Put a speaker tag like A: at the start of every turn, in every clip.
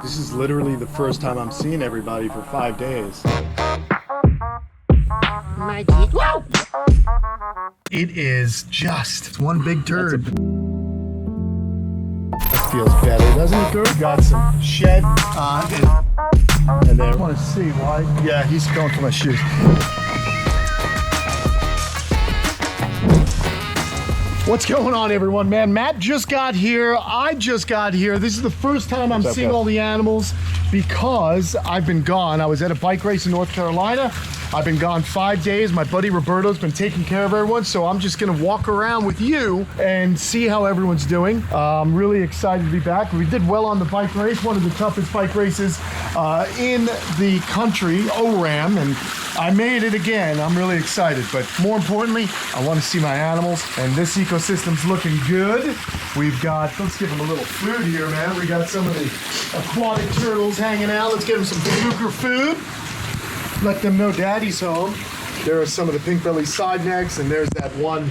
A: This is literally the first time I'm seeing everybody for 5 days. It is just one big turd. That feels better, doesn't it, girl? Got some shed and there. I want to see why. Yeah, he's going for my shoes. What's going on, everyone? Man, Matt just got here. I just got here. This is the first time I'm seeing all the animals because I've been gone. I was at a bike race in North Carolina. I've been gone 5 days. My buddy Roberto's been taking care of everyone, so I'm just gonna walk around with you and see how everyone's doing. I'm really excited to be back. We did well on the bike race, one of the toughest bike races in the country, ORAM, and I made it again. I'm really excited, but more importantly, I want to see my animals, and this ecosystem's looking good. We've got, let's give them a little food here, man. We got some of the aquatic turtles hanging out. Let's give them some fluker food. Let them know daddy's home. There are some of the pink-bellied side necks, and there's that one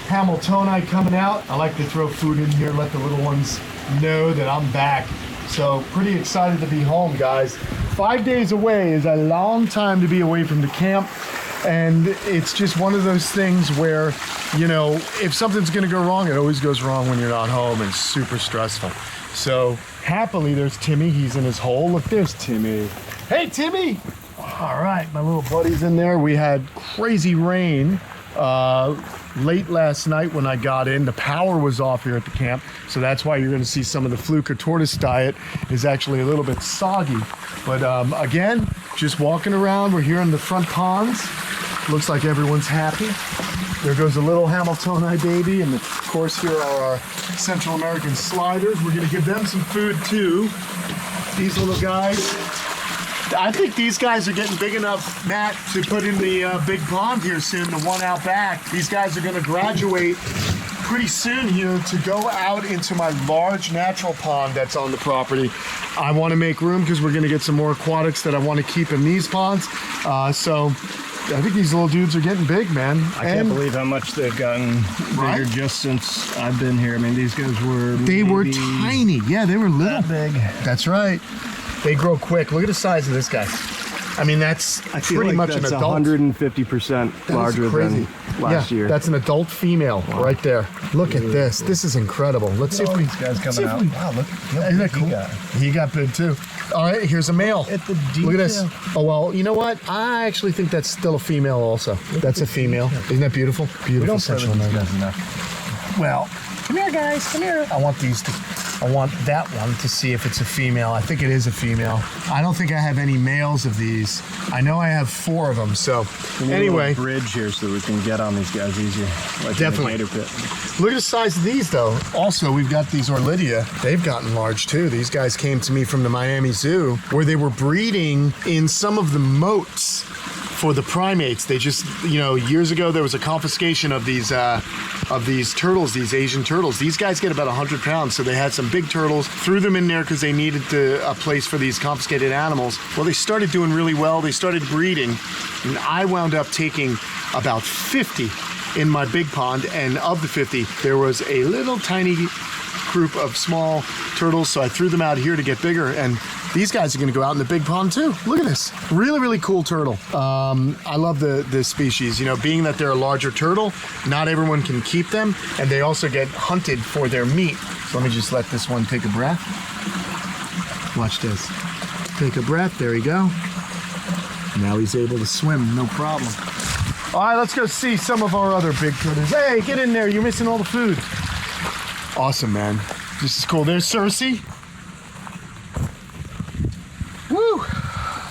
A: Hamiltonite coming out. I like to throw food in here, let the little ones know that I'm back. So pretty excited to be home, guys. 5 days away is a long time to be away from the camp. And it's just one of those things where, you know, if something's gonna go wrong, it always goes wrong when you're not home, and it's super stressful. So happily, there's Timmy. He's in his hole. Look, there's Timmy. Hey, Timmy. All right, my little buddy's in there. We had crazy rain late last night when I got in. The power was off here at the camp, so that's why you're going to see some of the fluke or tortoise diet is actually a little bit soggy. But again, just walking around. We're here in the front ponds. Looks like everyone's happy. There goes a little Hamiltonite baby, and of course here are our Central American sliders. We're going to give them some food too. These little guys. I think these guys are getting big enough, Matt, to put in the big pond here soon, the one out back. These guys are going to graduate pretty soon here to go out into my large natural pond that's on the property. I want to make room because we're going to get some more aquatics that I want to keep in these ponds. So I think these little dudes are getting big, man.
B: I can't believe how much they've gotten bigger just since I've been here. I mean, these guys were
A: tiny. Yeah, they were little.
B: That big.
A: That's right. They grow quick. Look at the size of this guy. I mean, that's pretty much an adult.
B: 150% larger than last year.
A: That's an adult female right there. Look at this. This is incredible. Let's see if
B: these guys coming out. Wow, look.
A: Isn't that cool? He got big too. All right, here's a male.
B: At the detail.
A: Look at this. Oh, well, you know what? I actually think that's still a female also. That's a female. Isn't that beautiful? Beautiful Central American. Well, come here, guys. Come here. I want that one to see if it's a female. I think it is a female. I don't think I have any males of these. I know I have 4 of them. So anyway,
B: bridge here so we can get on these guys easier. Like
A: definitely.
B: In the gator pit.
A: Look at the size of these, though. Also, we've got these Orlidia. They've gotten large too. These guys came to me from the Miami Zoo, where they were breeding in some of the moats for the primates. They just, you know, years ago there was a confiscation of these turtles, these Asian turtles. These guys get about 100 pounds, so they had some big turtles, threw them in there because they needed a place for these confiscated animals. Well, they started doing really well. They started breeding, and I wound up taking about 50 in my big pond, and of the 50, there was a little tiny group of small turtles, so I threw them out here to get bigger, and these guys are going to go out in the big pond too. Look at this. Really, really cool turtle. I love the species. You know, being that they're a larger turtle, not everyone can keep them, and they also get hunted for their meat. So let me just let this one take a breath. Watch this. Take a breath. There you go. Now he's able to swim, no problem. All right, let's go see some of our other big turtles. Hey, get in there. You're missing all the food. Awesome, man. This is cool. There's Cersei. Woo!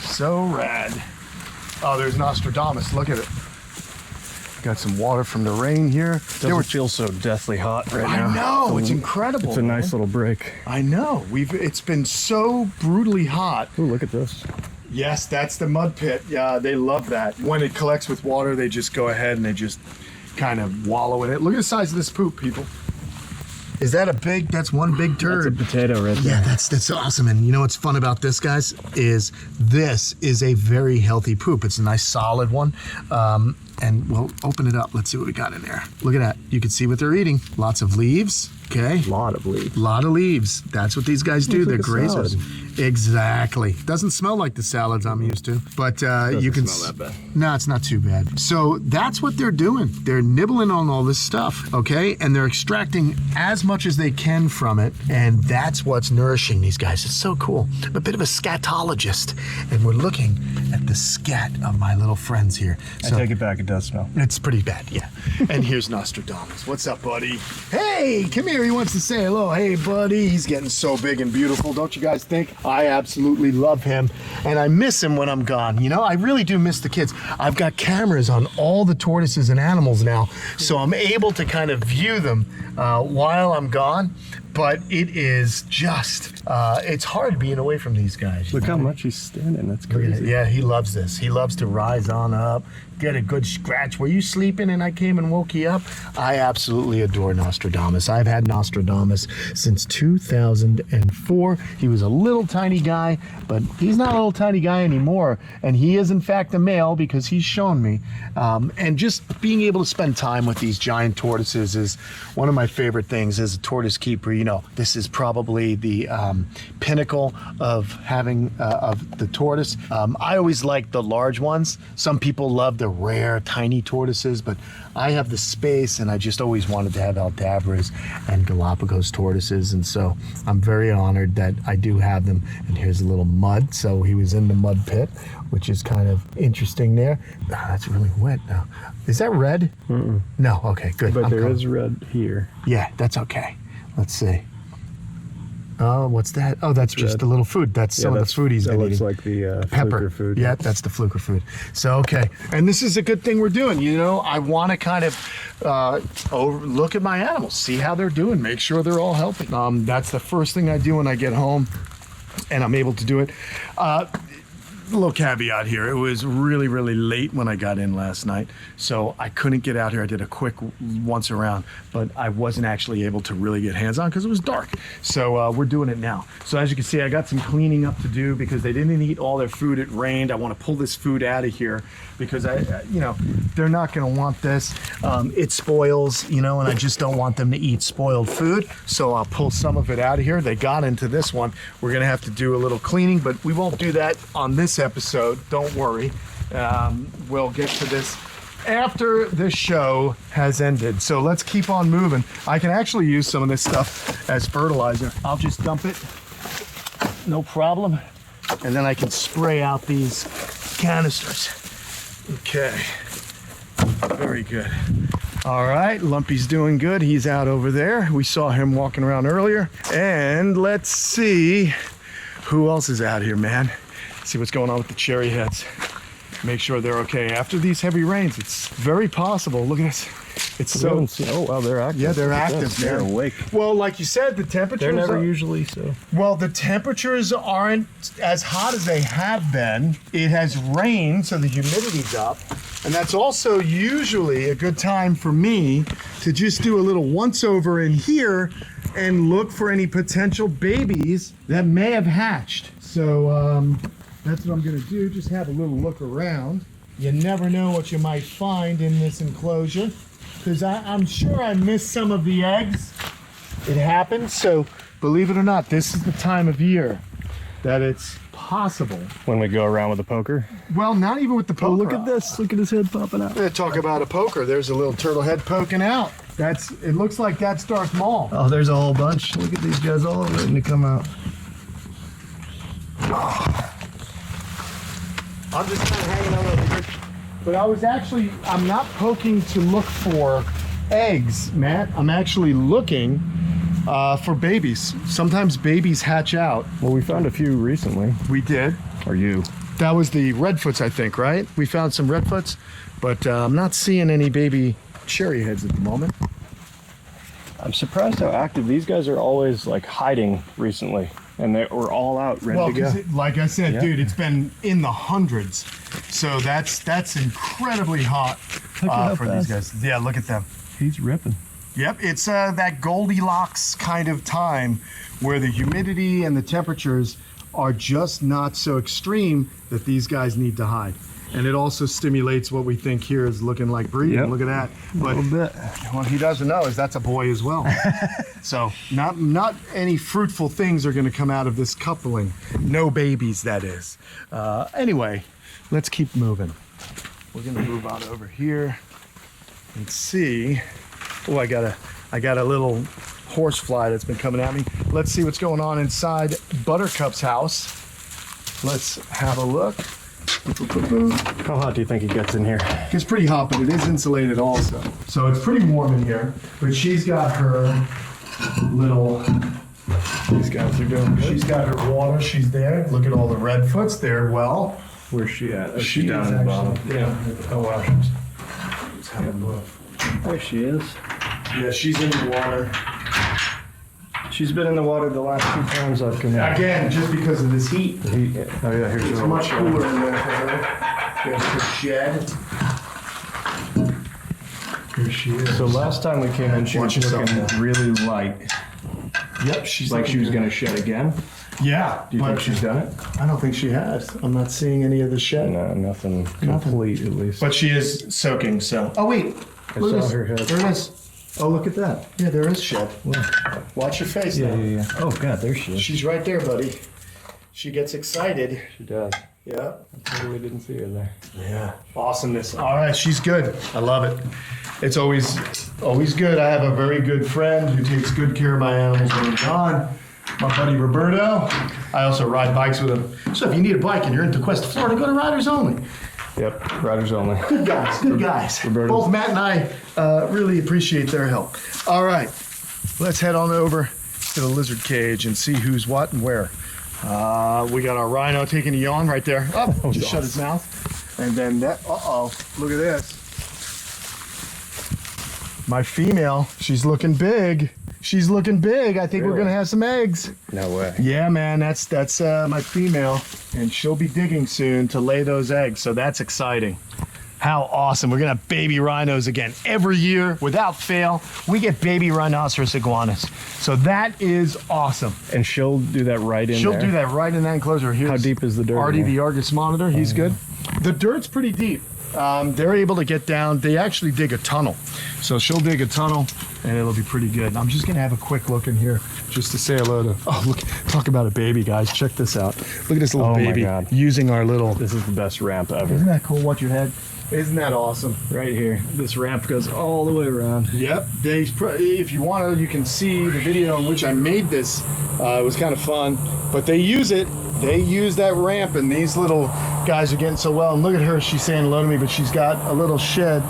A: So rad. Oh, there's Nostradamus. Look at it. Got some water from the rain here.
B: Doesn't feel so deathly hot right now.
A: I know. It's incredible.
B: It's a nice little break.
A: I know. It's been so brutally hot.
B: Ooh, look at this.
A: Yes, that's the mud pit. Yeah, they love that. When it collects with water, they just go ahead and they just kind of wallow in it. Look at the size of this poop, people. Is that that's one big turd?
B: That's a potato right there.
A: Yeah, that's awesome. And you know what's fun about this, guys, is this is a very healthy poop. It's a nice solid one. and we'll open it up. Let's see what we got in there. Look at that. You can see what they're eating. Lots of leaves. Okay.
B: A lot of leaves.
A: Lot of leaves. That's what these guys do. They're
B: like a
A: grazers.
B: salad.
A: Exactly. Doesn't smell like the salads I'm used to, but you can
B: smell that bad.
A: No, it's not too bad. So that's what they're doing. They're nibbling on all this stuff, okay? And they're extracting as much as they can from it, and that's what's nourishing these guys. It's so cool. I'm a bit of a scatologist, and we're looking at the scat of my little friends here.
B: I take it back, it does smell.
A: It's pretty bad, yeah. And here's Nostradamus. What's up, buddy? Hey, come here. He wants to say hello. Hey, buddy. He's getting so big and beautiful. Don't you guys think? I absolutely love him, and I miss him when I'm gone. You know, I really do miss the kids. I've got cameras on all the tortoises and animals now, so I'm able to kind of view them while I'm gone. But it is just, it's hard being away from these guys.
B: Look how much he's standing. That's crazy.
A: Yeah, he loves this. He loves to rise on up, get a good scratch. Were you sleeping and I came and woke you up? I absolutely adore Nostradamus. I've had Nostradamus since 2004. He was a little tiny guy, but he's not a little tiny guy anymore. And he is in fact a male because he's shown me. And just being able to spend time with these giant tortoises is one of my favorite things as a tortoise keeper. You know, this is probably the pinnacle of having of the tortoise. I always like the large ones. Some people love the rare tiny tortoises, but I have the space and I just always wanted to have Aldabras and Galapagos tortoises, and so I'm very honored that I do have them. And here's a little mud. So he was in the mud pit, which is kind of interesting there. Oh, that's really wet now. Is that red?
B: Mm-mm.
A: No, okay, good.
B: But there is red here.
A: Yeah, that's okay. Let's see. Oh, what's that? Oh, that's just a little food. That's some of the food he's been eating.
B: That looks like the
A: pepper
B: fluker food.
A: Yeah, that's the fluker food. So, okay. And this is a good thing we're doing. You know, I want to kind of look at my animals, see how they're doing, make sure they're all healthy. That's the first thing I do when I get home, and I'm able to do it. Little caveat here. It was really, really late when I got in last night, so I couldn't get out here. I did a quick once around, but I wasn't actually able to really get hands on because it was dark. So we're doing it now. So as you can see, I got some cleaning up to do because they didn't eat all their food. It rained. I want to pull this food out of here because you know, they're not going to want this. It spoils, you know, and I just don't want them to eat spoiled food. So I'll pull some of it out of here. They got into this one. We're going to have to do a little cleaning, but we won't do that on this episode. Don't worry. We'll get to this after the show has ended. So let's keep on moving. I can actually use some of this stuff as fertilizer. I'll just dump it, no problem. And then I can spray out these canisters. Okay, very good. All right, Lumpy's doing good. He's out over there. We saw him walking around earlier. And let's see who else is out here, man. See what's going on with the cherry heads. Make sure they're okay. After these heavy rains, it's very possible. Look at this. It's so.
B: Oh, wow, they're active.
A: Yeah, they're active.
B: They're awake.
A: Well, like you said, the temperatures.
B: They're never usually so.
A: Well, the temperatures aren't as hot as they have been. It has rained, so the humidity's up. And that's also usually a good time for me to just do a little once over in here and look for any potential babies that may have hatched. So that's what I'm gonna do, just have a little look around. You never know what you might find in this enclosure, because I'm sure I missed some of the eggs. It happens, so believe it or not, this is the time of year that it's possible.
B: When we go around with the poker?
A: Well, not even with the poker.
B: Oh, look at this. Look at his head popping out.
A: Talk about a poker. There's a little turtle head poking out. It looks like that's Darth Maul.
B: Oh, there's a whole bunch. Look at these guys all waiting to come out.
A: I'm just kind of hanging out over here. But I'm not poking to look for eggs, Matt. I'm actually looking for babies. Sometimes babies hatch out.
B: Well, we found a few recently.
A: We did.
B: Or you.
A: That was the redfoots, I think, right? We found some redfoots, but I'm not seeing any baby cherry heads at the moment.
B: I'm surprised how active these guys are. Always like hiding recently, and they were all out ready to go.
A: Like I said, dude, it's been in the hundreds, so that's incredibly hot for these guys. Yeah, look at them.
B: He's ripping.
A: Yep, it's that Goldilocks kind of time where the humidity and the temperatures are just not so extreme that these guys need to hide. And it also stimulates what we think here is looking like breeding.
B: Yep.
A: Look at that. But
B: A little bit.
A: what he doesn't know is that's a boy as well. So not any fruitful things are going to come out of this coupling. No babies, that is. Anyway, let's keep moving. We're going to move on over here and see. Oh, I got a little horsefly that's been coming at me. Let's see what's going on inside Buttercup's house. Let's have a look.
B: How hot do you think he gets in here?
A: It's pretty hot, but it is insulated also. So it's pretty warm in here. But she's got her little.
B: These guys are doing good.
A: She's got her water. She's there. Look at all the redfoots there. Well,
B: Where's she at? Oh,
A: she
B: she's down
A: is
B: in the bottom.
A: actually. Yeah. Oh wow. Let's have a look.
B: There she is.
A: Yeah, she's in the water.
B: She's been in the water the last 2 times I've come out.
A: Again, just because of this heat.
B: Oh yeah, here's
A: It's
B: her.
A: much cooler in there for her. There's her shed. Here she is.
B: So last time we came in, she
A: Watch
B: was
A: yourself.
B: looking really light.
A: Yep, she's
B: Like she was
A: looking
B: going to shed again.
A: good. Yeah,
B: Do you
A: but
B: think she's done it?
A: I don't think she has. I'm not seeing any of the shed.
B: No, nothing complete at least.
A: But she is soaking, so. Oh, wait.
B: I
A: Look at
B: saw
A: this.
B: her head.
A: There it is. Oh, look at that. Yeah, there is shed. Watch your face now.
B: Yeah. Oh god, there she is.
A: She's right there, buddy. She gets excited.
B: She does.
A: Yeah.
B: I totally didn't see her there.
A: Yeah. Awesomeness. All right, she's good. I love it. It's always good. I have a very good friend who takes good care of my animals when I'm gone. My buddy Roberto. I also ride bikes with him. So if you need a bike and you're in Tequesta, Florida, go to Riders Only.
B: Yep, riders only.
A: Good guys, good guys.
B: Roberto's.
A: Both Matt and I really appreciate their help. All right, let's head on over to the lizard cage and see who's what and where. We got our rhino taking a yawn right there. Oh, just shut his mouth. And then that, look at this. My female, she's looking big. She's looking big. I think we're
B: Really?
A: gonna have some eggs.
B: No way.
A: Yeah, man, that's my female, and she'll be digging soon to lay those eggs, so that's exciting. How awesome. We're gonna have baby rhinos again. Every year, without fail, we get baby rhinoceros iguanas. So that is awesome.
B: And she'll do that right in
A: She'll
B: there.
A: do that right in that enclosure. Here's
B: How deep is the dirt?
A: Artie,
B: in there?
A: the Argus monitor, he's good. The dirt's pretty deep. They're able to get down. They actually dig a tunnel. So she'll dig a tunnel and it'll be pretty good. I'm just gonna have a quick look in here just to say hello to, oh look, talk about a baby, guys. Check this out. Look at this little
B: Oh my
A: baby
B: God.
A: using our little,
B: This is the best ramp ever.
A: isn't that cool? Watch your head. Isn't that awesome?
B: Right here. This ramp goes all the way around.
A: Yep. If you want to, you can see the video in which I made this. It was kind of fun, but they use it. They use that ramp, and these little guys are getting so well. And look at her. She's saying hello to me, but she's got a little shed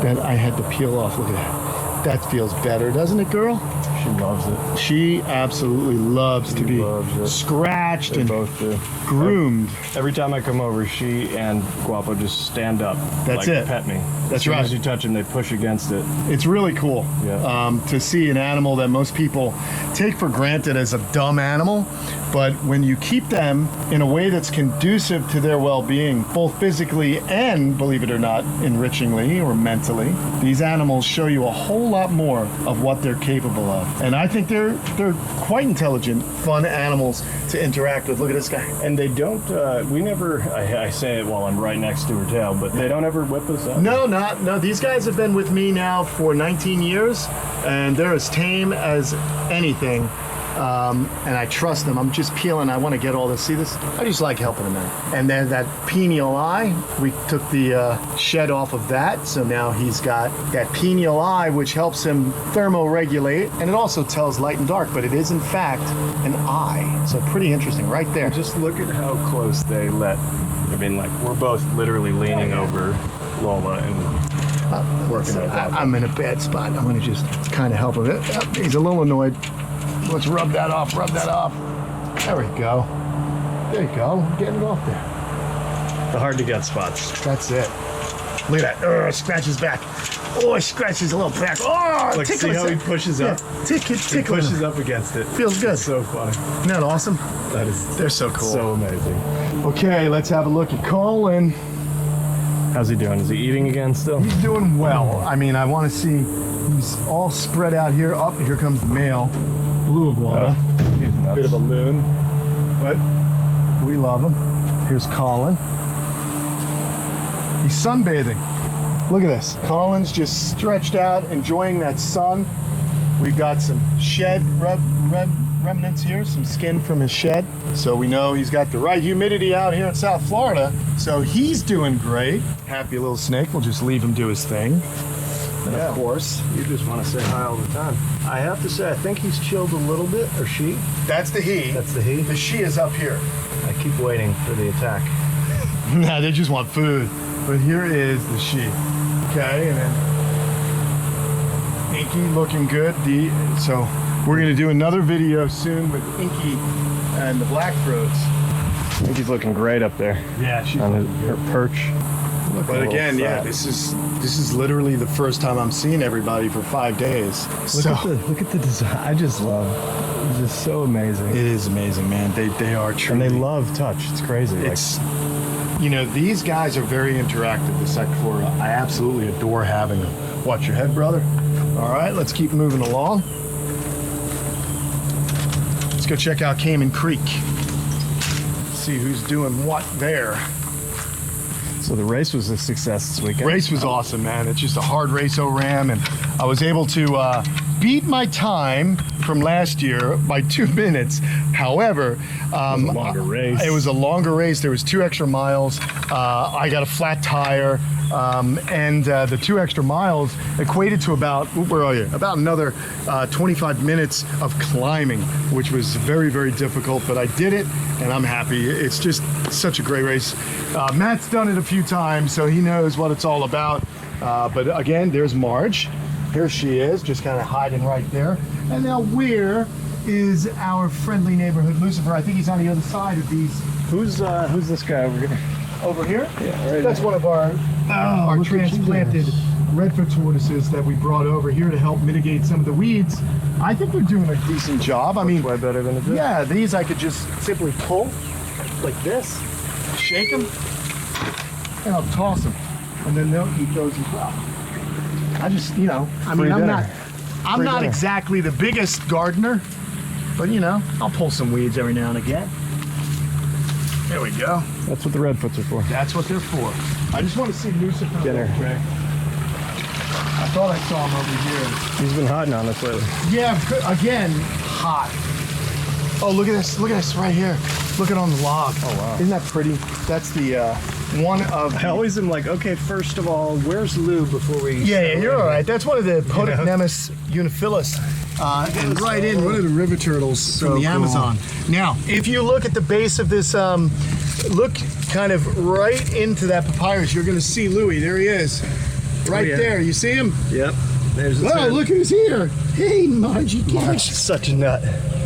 A: that I had to peel off. Look at that. That feels better, doesn't it, girl?
B: She loves it.
A: She absolutely loves to be
B: loves it.
A: scratched
B: They
A: and
B: both do.
A: groomed.
B: Every time I come over, she and Guapo just stand up.
A: That's
B: like,
A: it.
B: Pet me.
A: That's
B: as soon
A: right.
B: As you touch them, they push against it.
A: It's really cool
B: Yeah.
A: to see an animal that most people take for granted as a dumb animal, but when you keep them in a way that's conducive to their well-being, both physically and, believe it or not, enrichingly or mentally, these animals show you a whole lot more of what they're capable of. And I think they're quite intelligent, fun animals to interact with. Look at this guy.
B: And they don't, we never, I say it while I'm right next to her tail, but they don't ever whip us up.
A: No. These guys have been with me now for 19 years, and they're as tame as anything. And I trust them. I'm just peeling. I want to get all this. See this? I just like helping them out. And then that pineal eye, we took the shed off of that. So now he's got that pineal eye, which helps him thermoregulate. And it also tells light and dark, but it is in fact an eye. So pretty interesting right there.
B: Just look at how close they let, I mean, like, we're both literally leaning over Lola and working on that.
A: I'm in a bad spot. I'm going to just kind of help him. He's a little annoyed. Let's rub that off, There we go. There you go. Getting it off there.
B: The hard to get spots.
A: That's it. Look at that. Scratch his back. Oh, he scratches a little back. Oh,
B: Like, see how he pushes up?
A: He
B: He pushes up against it.
A: Feels good.
B: So funny.
A: Isn't that awesome?
B: That is
A: They're so cool.
B: so amazing.
A: Okay, let's have a look at Colin.
B: How's he doing? Is he eating again still?
A: He's doing well. I mean, I want to see. He's all spread out here. Up here comes the male. Blue iguana.
B: He's nuts.
A: Bit of a loon, but we love him. Here's Colin. He's sunbathing. Look at this. Colin's just stretched out, enjoying that sun. We've got some shed remnants here, some skin from his shed. So we know he's got the right humidity out here in South Florida. So he's doing great. Happy little snake. We'll just leave him do his thing. And
B: Yeah.
A: of course,
B: You just want to say hi all the time. I have to say, I think he's chilled a little bit, or she.
A: that's the he.
B: That's the he.
A: The she is up here.
B: I keep waiting for the attack.
A: Nah, they just want food. But here is the she. Okay, and then Inky looking good. So we're gonna do another video soon with Inky and the black throats.
B: Inky's looking great up there
A: Yeah, she's
B: on
A: looking
B: her
A: good.
B: perch.
A: But again, yeah, this is literally the first time I'm seeing everybody for 5 days.
B: Look at the design. I just love. It's just so amazing.
A: It is amazing, man. They are
B: And
A: truly.
B: they love touch. It's crazy.
A: It's, you know, these guys are very interactive, the Secafora. I absolutely adore having them. Watch your head, brother. All right, let's keep moving along. Let's go check out Cayman Creek. See who's doing what there.
B: So the race was a success this weekend.
A: Race was awesome, man. It's just a hard race O-Ram, and I was able to beat my time from last year by 2 minutes. However,
B: It was a longer race.
A: It was a longer race. There was 2 extra miles. I got a flat tire, and the 2 extra miles equated to about, where are you? About another 25 minutes of climbing, which was very, very difficult, but I did it, and I'm happy. It's just such a great race. Matt's done it a few times, so he knows what it's all about. But again, there's Marge. Here she is, just kind of hiding right there. And now where is our friendly neighborhood Lucifer? I think he's on the other side of these.
B: Who's this guy over here?
A: Over here?
B: Yeah, right.
A: That's one of our
B: look at
A: transplanted
B: you.
A: redfoot tortoises that we brought over here to help mitigate some of the weeds. I think they're doing a decent job. I mean,
B: way better than a bit.
A: yeah, these I could just simply pull like this, shake them, and I'll toss them, and then they'll eat those as well. I just, you know, I mean,
B: Free
A: I'm
B: dinner.
A: not
B: dinner.
A: exactly the biggest gardener, but you know, I'll pull some weeds every now and again. There we go.
B: That's what the redfoots are for.
A: That's what they're for. I just want to see Lucifer.
B: Dinner.
A: Okay. I thought I saw him over here.
B: He's been hiding on us lately.
A: Yeah, again, hot. Oh, look at this. Look at this right here. Look at on the log.
B: Oh, wow.
A: Isn't that pretty? That's the one of
B: I always am like, okay, first of all, where's Lou before we...
A: Yeah, you're all right. That's one of the Podocnemus uniphilus. And right in one of the river turtles from the
B: cool.
A: Amazon. Now, if you look at the base of this, look kind of right into that papyrus, you're going to see Louis. There he is. Right
B: yeah.
A: there. You see him?
B: Yep. There's the
A: Oh, look who's here. Hey, Margie.
B: Such a nut.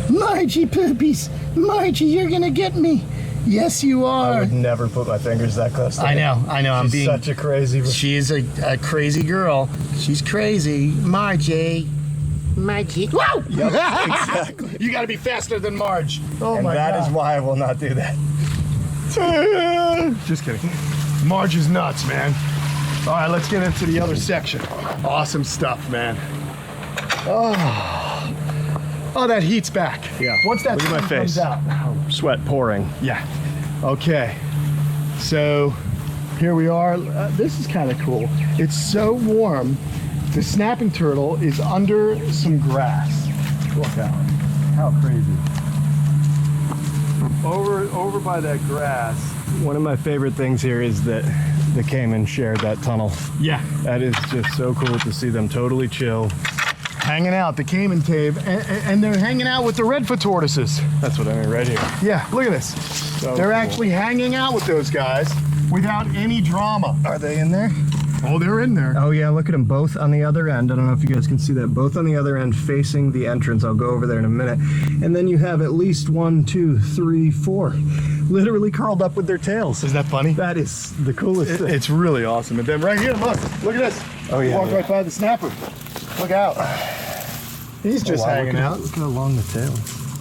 A: Margie poopies. Margie, you're going to get me. Yes, you
B: I
A: are.
B: would never put my fingers that close to
A: I
B: her.
A: know. I'm
B: She's
A: being...
B: such a crazy...
A: She is a crazy girl. She's crazy. Margie. Margie. Whoa!
B: Yep, exactly.
A: You got to be faster than Marge. Oh
B: And
A: my
B: that
A: God.
B: is why I will not do that.
A: Just kidding. Marge is nuts, man. All right, let's get into the other section. Awesome stuff, man. Oh, that heat's back.
B: Yeah.
A: Once that
B: Look at my
A: sun
B: face.
A: comes out.
B: Sweat pouring.
A: Yeah. Okay. So here we are. This is kind of cool. It's so warm. The snapping turtle is under some grass. Look out. How crazy. Over by that grass.
B: One of my favorite things here is that the Cayman shared that tunnel.
A: Yeah.
B: That is just so cool to see them totally chill.
A: Hanging out, the Cayman cave, and they're hanging out with the redfoot tortoises.
B: That's what I mean right here.
A: Yeah, look at this.
B: So
A: They're
B: cool.
A: actually hanging out with those guys without any drama.
B: Are they in there?
A: Oh, they're in there.
B: Oh yeah, look at them both on the other end. I don't know if you guys can see that. Both on the other end facing the entrance. I'll go over there in a minute. And then you have at least 1, 2, 3, 4 literally curled up with their tails.
A: Isn't that funny?
B: That is the coolest thing.
A: It's really awesome. And then right here, look at this.
B: Oh, yeah,
A: Walk
B: yeah.
A: right by the snapper. Look out. He's just hanging out.
B: Look how long the tail.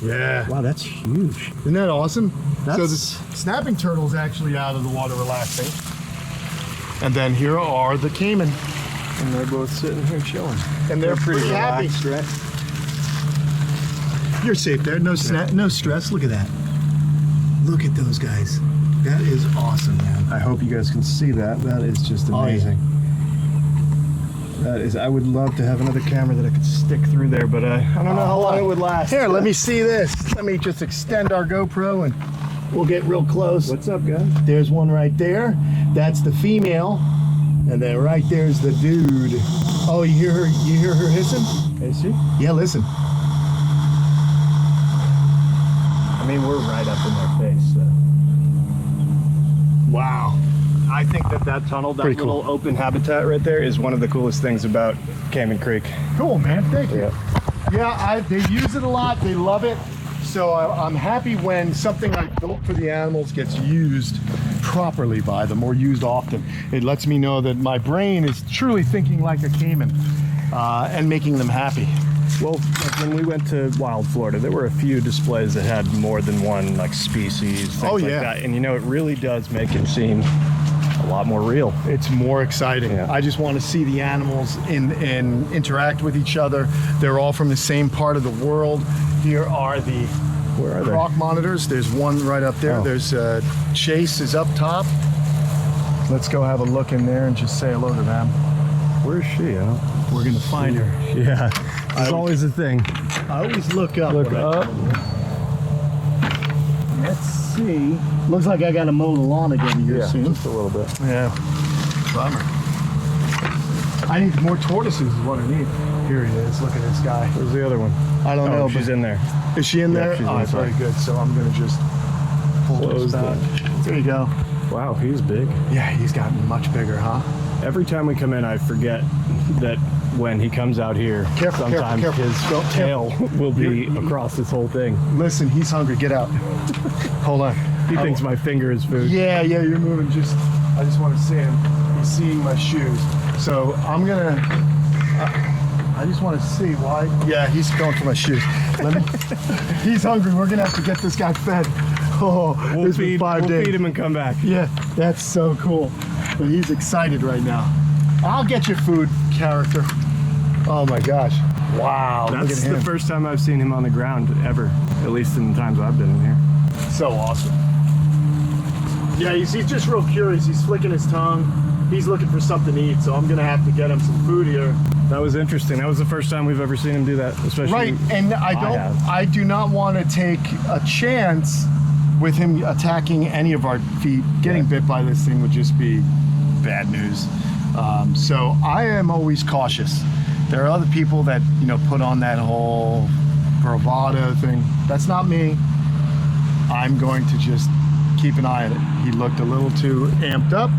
A: Yeah.
B: Wow, that's huge.
A: Isn't that awesome? So the
B: That's-
A: snapping turtle's actually out of the water relaxing. And then here are the Cayman.
B: And they're both sitting here chilling.
A: And they're pretty happy.
B: relaxed, right?
A: You're safe there. No stress. Look at that. Look at those guys. That is awesome, man.
B: I hope you guys can see that. That is just amazing. That is, I would love to have another camera that I could stick through there, but I don't know how long it would last.
A: Here, let me see this. Let me just extend our GoPro and we'll get real close.
B: What's up, guys?
A: There's one right there. That's the female. And then right there's the dude. Oh, you hear her hissing?
B: Is she?
A: Yeah, listen.
B: I mean, we're right up in their face. So. Wow. I think that tunnel, that
A: Pretty
B: little
A: cool.
B: open habitat right there is one of the coolest things about Cayman Creek.
A: Cool, man. Thank you.
B: Yeah.
A: Yeah, they use it a lot. They love it. So I'm happy when something I built for the animals gets used properly by them or used often. It lets me know that my brain is truly thinking like a Cayman and making them happy.
B: Well, like when we went to Wild Florida, there were a few displays that had more than one like species, things like that. And you know, it really does make it seem a lot more real.
A: It's more exciting.
B: Yeah.
A: I just want to see the animals and interact with each other. They're all from the same part of the world. Here are the croc monitors. There's one right up there.
B: Oh.
A: There's Chase is up top. Let's go have a look in there and just say hello to them.
B: Where's she?
A: We're gonna find her.
B: Yeah, it's always a thing.
A: I always look up.
B: Look up.
A: Let's see. Looks like I gotta mow the lawn again here soon.
B: Just a little bit.
A: Yeah. Bummer. I need more tortoises is what I need. Here he is. Look at this guy.
B: Where's the other one?
A: I don't know.
B: She's in there.
A: Is she in there?
B: she's
A: Oh,
B: inside.
A: very good. So I'm gonna just pull
B: Close
A: this back. There you go.
B: Wow, he's big.
A: Yeah, he's gotten much bigger, huh?
B: Every time we come in, I forget that when he comes out here,
A: Careful,
B: sometimes
A: careful.
B: his tail will be across this whole thing.
A: Listen, he's hungry. Get out. Hold on.
B: He thinks my finger is food.
A: Yeah, you're moving. I just want to see him. He's seeing my shoes. So I'm gonna. I just want to see why. Yeah, he's going for my shoes. He's hungry. We're gonna have to get this guy fed. Oh,
B: We'll feed him and come back.
A: Yeah, that's so cool. But he's excited right now. I'll get your food, character. Oh my gosh. Wow.
B: That's
A: look at him.
B: the first time I've seen him on the ground ever, at least in the times I've been in here.
A: So awesome. Yeah, he's just real curious. He's flicking his tongue. He's looking for something to eat, so I'm gonna have to get him some food here.
B: That was interesting. That was the first time we've ever seen him do that, especially.
A: Right, and I do not want to take a chance with him attacking any of our feet. Getting bit by this thing would just be bad news. So I am always cautious. There are other people that, you know, put on that whole bravado thing. That's not me. I'm going to just keep an eye on it. He looked a little too amped up.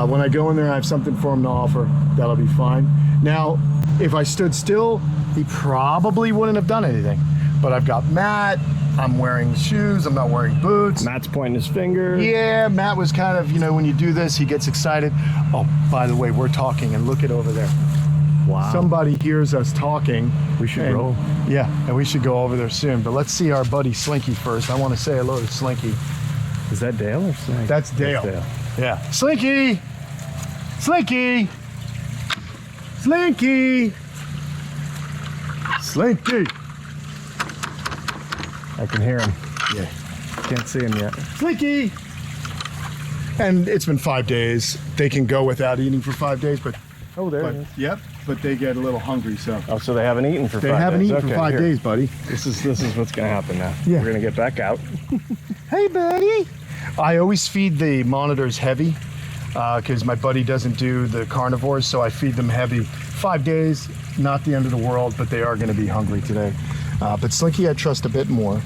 A: When I go in there, I have something for him to offer. That'll be fine. Now, if I stood still, he probably wouldn't have done anything. But I've got Matt. I'm wearing shoes. I'm not wearing boots.
B: Matt's pointing his finger.
A: Yeah, Matt was kind of, you know, when you do this, he gets excited. Oh, by the way, we're talking, and look it over there.
B: Wow.
A: Somebody hears us talking.
B: We should roll.
A: Yeah, and we should go over there soon. But let's see our buddy Slinky first. I want to say hello to Slinky.
B: Is that Dale or Snake?
A: That's Dale. Yeah. Slinky! Slinky! Slinky! Slinky!
B: I can hear him.
A: Yeah.
B: Can't see him yet.
A: Slinky! And it's been 5 days. They can go without eating for 5 days, but
B: Oh, there he is.
A: yep. But they get a little hungry, so
B: Oh, so they haven't eaten for 5 days.
A: they haven't eaten for
B: Okay,
A: 5
B: here.
A: days, buddy.
B: This is what's gonna happen now.
A: Yeah.
B: We're gonna get back out.
A: Hey, buddy. I always feed the monitors heavy because my buddy doesn't do the carnivores, so I feed them heavy. 5 days, not the end of the world, but they are going to be hungry today. But Slinky, I trust a bit more.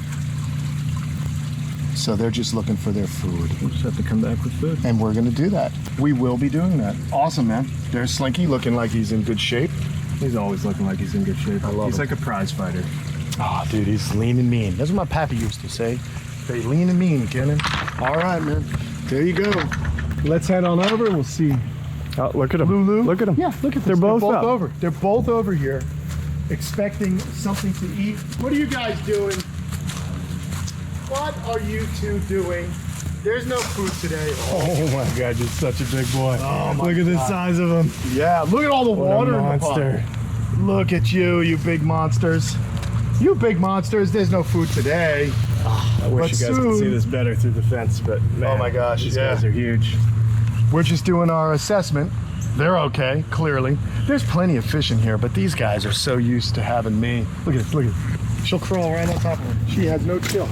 A: So they're just looking for their food.
B: We'll just have to come back with food.
A: And we're going to do that. We will be doing that. Awesome, man. There's Slinky looking like he's in good shape.
B: He's always looking like he's in good shape.
A: I love
B: He's
A: him.
B: like a prize fighter.
A: Oh, dude, he's lean and mean. That's what my pappy used to say. They lean and mean, Kenan. All right, man. There you go. Let's head on over. We'll see
B: Oh, look at him.
A: Lulu.
B: Look at him.
A: Yeah, look at this.
B: They're both up.
A: over. They're both over here, expecting something to eat. What are you guys doing? What are you two doing? There's no food today.
B: Oh my God, you're such a big boy.
A: Oh my
B: Look at the
A: God.
B: size of him.
A: Yeah, look at all the
B: What
A: water
B: a
A: in the
B: monster.
A: pond. Look at you, you big monsters. You big monsters. There's no food today.
B: I wish you guys could see this better through the fence, but man,
A: oh my gosh,
B: these guys are huge.
A: We're just doing our assessment. They're okay, clearly. There's plenty of fish in here, but these guys are so used to having me. Look at this, look at this. She'll crawl right on top of her. She has no chill.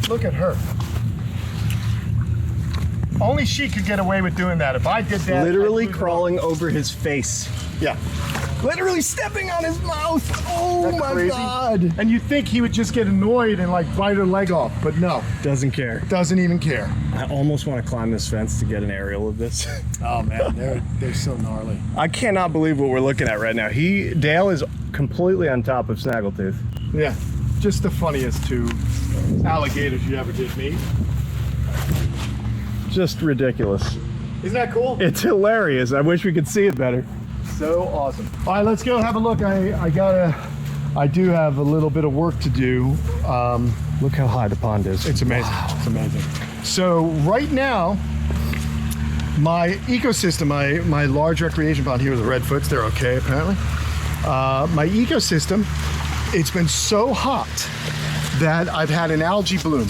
A: Look at her. Only she could get away with doing that. If I did that,
B: Literally crawling over his face.
A: Yeah.
B: Literally stepping on his mouth. Oh
A: That's
B: my
A: crazy.
B: God.
A: And you'd think he would just get annoyed and like bite her leg off, but no.
B: Doesn't care.
A: Doesn't even care.
B: I almost want to climb this fence to get an aerial of this.
A: Oh man, they're so gnarly.
B: I cannot believe what we're looking at right now. Dale is completely on top of Snaggletooth.
A: Yeah, just the funniest two alligators you ever did meet.
B: Just ridiculous.
A: Isn't that cool?
B: It's hilarious. I wish we could see it better.
A: So awesome. All right, let's go have a look. I do have a little bit of work to do.
B: Look how high the pond is.
A: It's amazing. Wow. It's amazing. So right now, my ecosystem, my large recreation pond here, the redfoots, they're okay apparently. My ecosystem, it's been so hot that I've had an algae bloom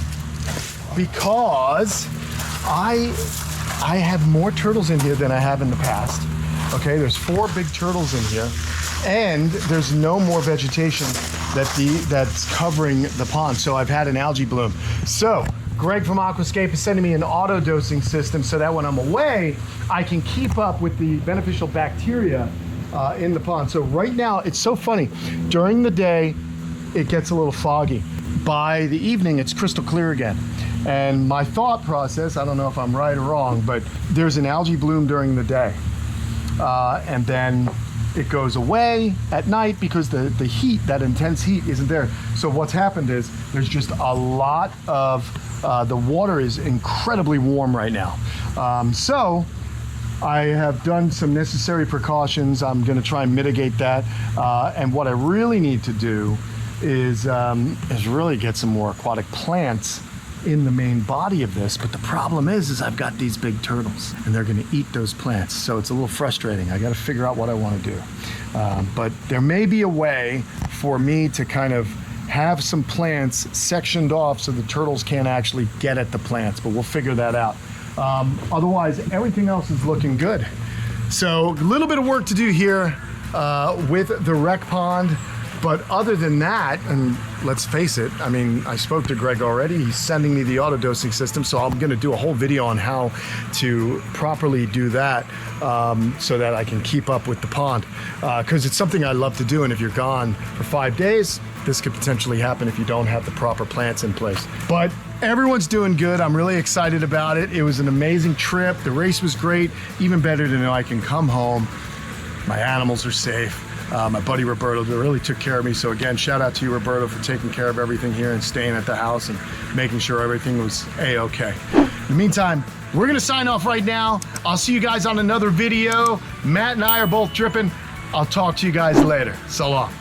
A: because I have more turtles in here than I have in the past. Okay, there's 4 big turtles in here, and there's no more vegetation that's covering the pond. So I've had an algae bloom. So Greg from Aquascape is sending me an auto dosing system so that when I'm away, I can keep up with the beneficial bacteria in the pond. So right now, it's so funny. During the day, it gets a little foggy. By the evening, it's crystal clear again. And my thought process, I don't know if I'm right or wrong, but there's an algae bloom during the day. And then it goes away at night because the heat, that intense heat, isn't there. So what's happened is there's just a lot of, the water is incredibly warm right now. So I have done some necessary precautions. I'm gonna try and mitigate that. And what I really need to do is really get some more aquatic plants in the main body of this. But the problem is I've got these big turtles and they're gonna eat those plants. So it's a little frustrating. I gotta figure out what I wanna do. But there may be a way for me to kind of have some plants sectioned off so the turtles can't actually get at the plants, but we'll figure that out. Otherwise, everything else is looking good. So a little bit of work to do here with the rec pond. But other than that, and let's face it, I mean, I spoke to Greg already. He's sending me the auto dosing system, so I'm gonna do a whole video on how to properly do that so that I can keep up with the pond. Because it's something I love to do, and if you're gone for 5 days, this could potentially happen if you don't have the proper plants in place. But everyone's doing good. I'm really excited about it. It was an amazing trip. The race was great. Even better to know I can come home. My animals are safe. My buddy Roberto really took care of me. So again, shout out to you, Roberto, for taking care of everything here and staying at the house and making sure everything was A-okay. In the meantime, we're gonna sign off right now. I'll see you guys on another video. Matt and I are both dripping. I'll talk to you guys later. So long.